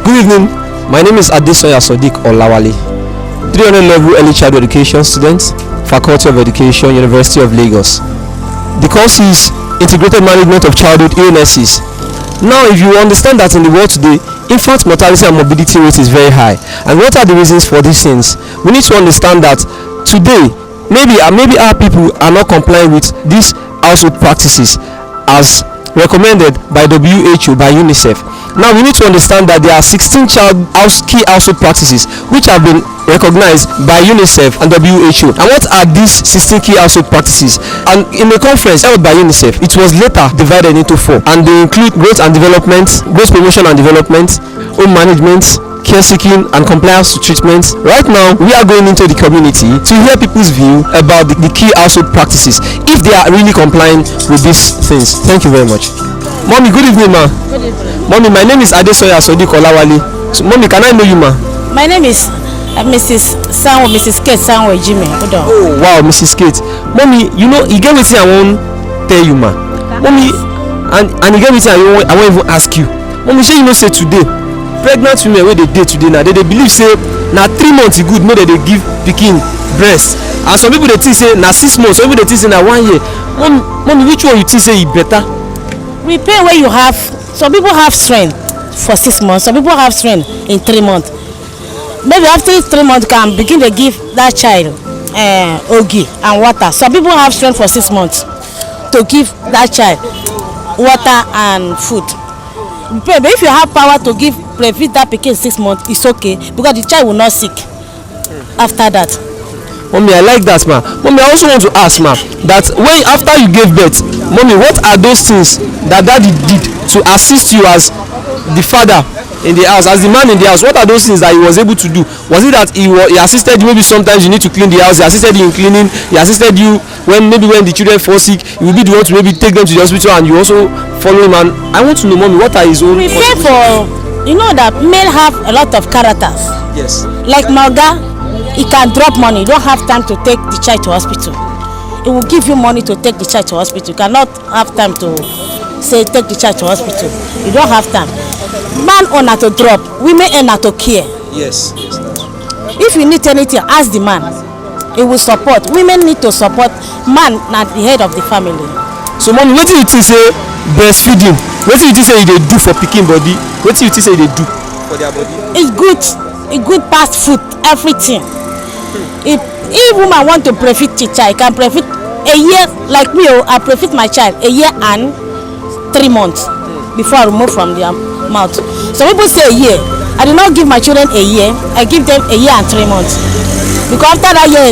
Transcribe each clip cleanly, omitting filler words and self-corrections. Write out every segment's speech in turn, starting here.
Good evening. My name is Adesoya Sodiq Olawale, 300 level early childhood education student, Faculty of Education, University of Lagos. The course is Integrated Management of Childhood Illnesses. Now, if you understand that in the world today, infant mortality and morbidity rate is very high, and what are the reasons for these things? We need to understand that today, maybe our people are not complying with these household practices as recommended by WHO, by UNICEF. Now we need to understand that there are 16 key household practices which have been recognized by UNICEF and WHO. And what are these 16 key household practices? And in a conference held by UNICEF, it was later divided into 4, and they include growth and development, growth promotion and development, home management, care seeking, and compliance to treatment. Right now we are going into the community to hear people's view about the key household practices, if they are really complying with these things. Thank you very much. Mommy, good evening, ma. Good evening. Mommy, my name is Adesoya Sodiq Olawale. So, Mommy, can I know you, ma? My name is Mrs. Kate Sanwo Jimmy. Oh wow, Mrs. Kate. Mommy, you know, you get wetin I wan tell you, ma. Mommy, and you get wetin I wan even ask you. Mommy, shey you know say today pregnant women wey dey dey today na dey believe say na 3 months e good make dem dey give pikin breast, and some people dey think say na 6 months, some people dey think say na 1 year. Mommy, which one you think say e better? We pay where you have. Some people have strength for 6 months, some people have strength in 3 months. Maybe after 3 months can begin to give that child ogi and water. Some people have strength for 6 months to give that child water and food. But if you have power to give breastfeed that pikin 6 months, it's okay, because the child will not sick after that. Mommy, I like that, ma. Mommy, I also want to ask, ma, that when after you gave birth, mommy, what are those things that daddy did to assist you as the father in the house, as the man in the house? What are those things that he was able to do? Was it that he assisted you? Maybe sometimes you need to clean the house, he assisted you in cleaning, he assisted you when the children fall sick, you will be the one to maybe take them to the hospital, and you also follow him. And I want to know, mommy, what are his own? We pay for, you know that men have a lot of characters. Yes. Like Malga, he can drop money. You don't have time to take the child to hospital. He will give you money to take the child to hospital. You cannot have time to say take the child to hospital. You don't have time. Man earn to drop, women earn to care. Yes. If you need anything, ask the man. He will support. Women need to support. Man at the head of the family. So, mommy, what do you think say breastfeeding? What do you think say they do for pikin body? What do you think say they do for their body? It's good. It's good past food, everything. If woman want to breastfeed the child, can breastfeed a year. Like me, I breastfeed my child a year and 3 months before I remove from their mouth. Some people say a year. I do not give my children a year. I give them a year and 3 months. Because after that year,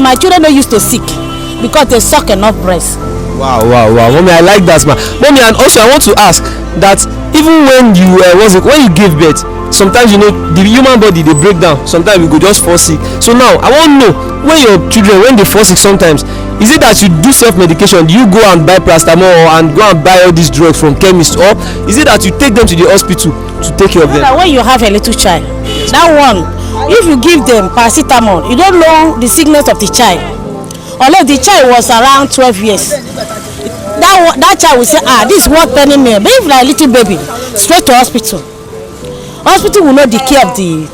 my children don't used to sick because they suck enough breast. Wow. Mommy, I like that, ma. Mommy, and also I want to ask that even when you when you give birth, sometimes you know the human body they break down. Sometimes you go just fall sick. So now I want to know, when your children, when they fall sick, sometimes is it that you do self-medication? Do you go and buy paracetamol and go and buy all these drugs from chemists, or is it that you take them to the hospital to take care of them? When you have a little child, that one, if you give them paracetamol, you don't know the sickness of the child. Unless the child was around 12 years, that child will say, this is what penny meal. But if like a little baby, straight to hospital. Hospital will know the care of the.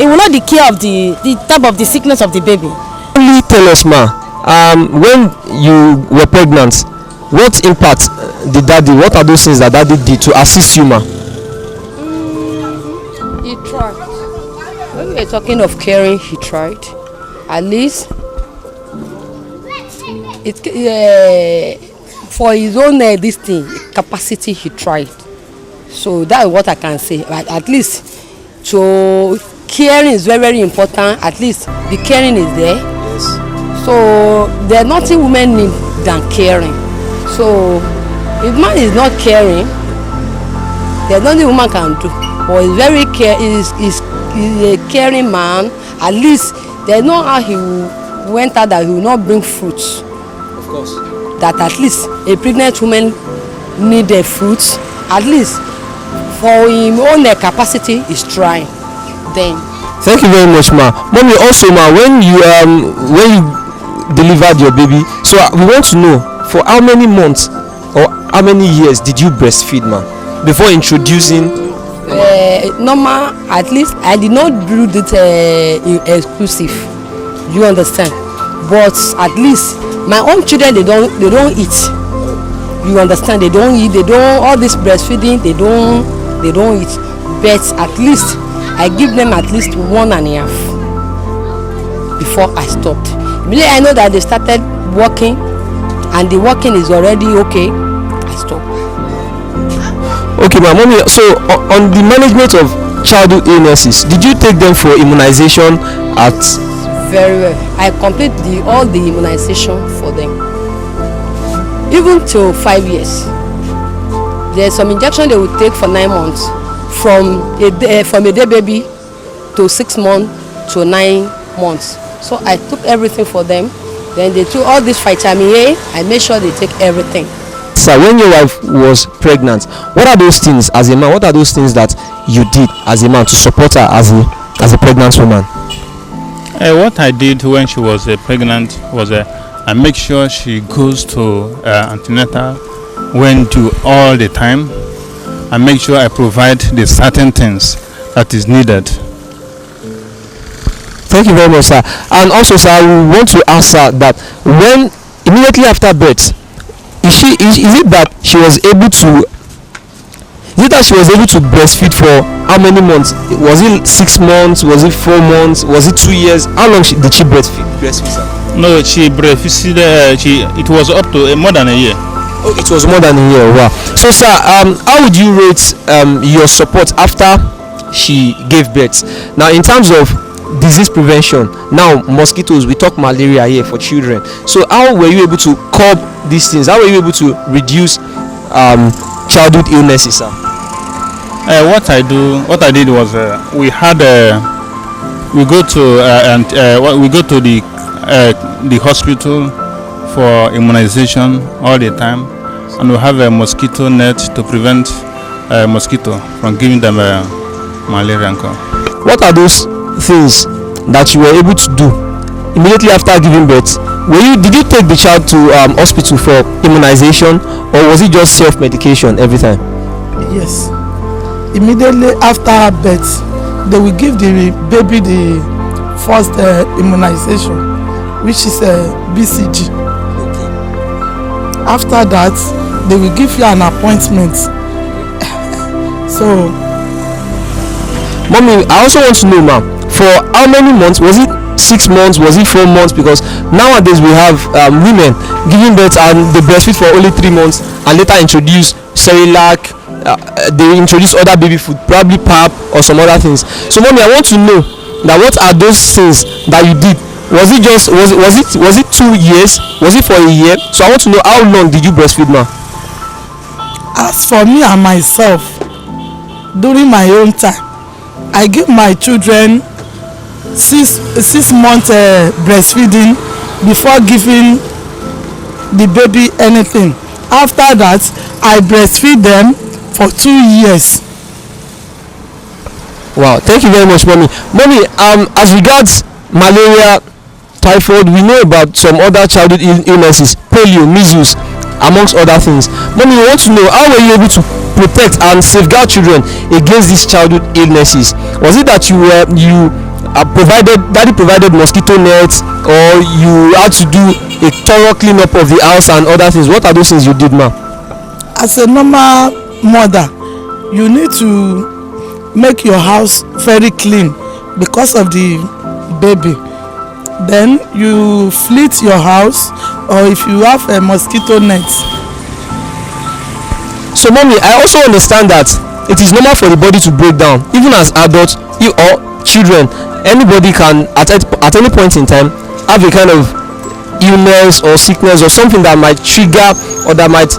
It will know the care of the type of the sickness of the baby. Only tell us, ma. When you were pregnant, what impact did daddy? What are those things that daddy did to assist you, ma? He tried. When we are talking of caring, he tried. At least for his own this thing capacity, he tried. So that's what I can say. But at least, so caring is very, very important. At least the caring is there. Yes. So there's nothing women need than caring. So if man is not caring, there's nothing woman can do. But he's very he's a caring man. At least there's no how he went out that he will not bring fruits. Of course. That at least a pregnant woman need the fruits. At least for him own capacity is trying. Then. Thank you very much, ma. Mommy, also, ma, when you delivered your baby, so we want to know for how many months or how many years did you breastfeed, ma, before introducing normal. At least I did not do it exclusive. You understand? But at least my own children, they don't eat. You understand? They don't eat. They don't, all this breastfeeding, they don't eat. But at least I give them at least 1.5 before I stopped. Immediately I know that they started working and the working is already okay, I stopped. Okay, my mommy. So on the management of childhood illnesses, did you take them for immunization at? Very well. I complete all the immunization for them. Even till 5 years. There's some injection they will take for 9 months, from a day baby to 6 months to 9 months. So I took everything for them. Then they took all this vitamin A. I made sure they take everything. So when your wife was pregnant, what are those things as a man? What are those things that you did as a man to support her as a pregnant woman? What I did when she was pregnant was I make sure she goes to antenatal when due all the time. I make sure I provide the certain things that is needed. Thank you very much, sir. And also, sir, I want to ask her that when immediately after birth, is it that she was able to breastfeed for how many months? Was it 6 months? Was it 4 months? Was it 2 years? How long did she breastfeed, sir? No, she breastfeeded. It was up to more than a year. Oh, it was more than a year. Wow. So, sir, how would you rate your support after she gave birth? Now, in terms of disease prevention, now mosquitoes, we talk malaria here for children. So, how were you able to curb these things? How were you able to reduce childhood illnesses, sir? What I did was we go to the hospital for immunization all the time, and we have a mosquito net to prevent mosquito from giving them malaria. What are those things that you were able to do immediately after giving birth? Did you take the child to hospital for immunization, or was it just self-medication every time? Yes. Immediately after birth, they will give the baby the first immunization, which is BCG. After that, they will give you an appointment. So, mommy, I also want to know, ma'am, for how many months? Was it 6 months? Was it 4 months? Because nowadays we have women giving birth and they breastfeed for only 3 months and later introduce Cerelac. They introduce other baby food, probably pap or some other things. So, mommy, I want to know that what are those things that you did? Was it 2 years? Was it for a year? So I want to know, how long did you breastfeed, ma? As for me and myself, during my own time, I give my children 6 months breastfeeding before giving the baby anything. After that, I breastfeed them for 2 years. Wow, thank you very much, mommy. Mommy, as regards malaria, typhoid, we know about some other childhood illnesses, polio, measles, amongst other things. Mommy, we want to know, how were you able to protect and safeguard children against these childhood illnesses? Was it that daddy provided mosquito nets, or you had to do a thorough cleanup of the house and other things? What are those things you did, ma'am? As a normal mother, you need to make your house very clean because of the baby. Then you fleet your house, or if you have a mosquito net. So, mommy, I also understand that it is normal for the body to break down. Even as adults or children, anybody can at any point in time have a kind of illness or sickness or something that might trigger or that might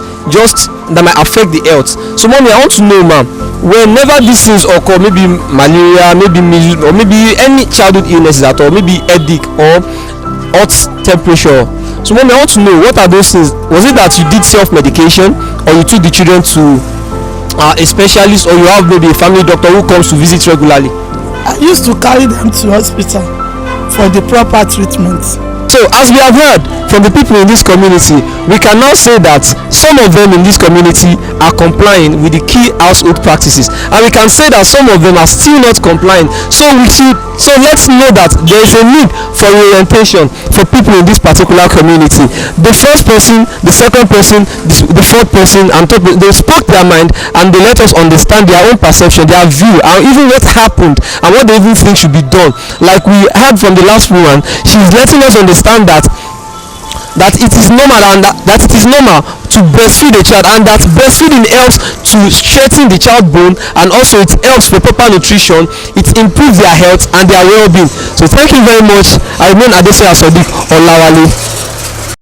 affect the health. So, mommy, I want to know, ma'am, whenever these things occur, maybe malaria, maybe measles, or maybe any childhood illnesses at all, maybe headache or hot temperature. So, mommy, I want to know, what are those things? Was it that you did self-medication, or you took the children to a specialist, or you have maybe a family doctor who comes to visit regularly? I used to carry them to hospital for the proper treatment. So as we have heard from the people in this community, we can now say that some of them in this community are complying with the key household practices, and we can say that some of them are still not complying. So let's know that there is a need for orientation for people in this particular community. The first person, the second person, the fourth person, and they spoke their mind and they let us understand their own perception, their view, and even what happened and what they even think should be done. Like we heard from the last woman, she's letting us understand that it is normal, and that it is normal to breastfeed a child, and that breastfeeding helps to strengthen the child bone, and also it helps for proper nutrition. It improves their health and their well-being. So thank you very much. I remain Adesoya Sodiq Olawale.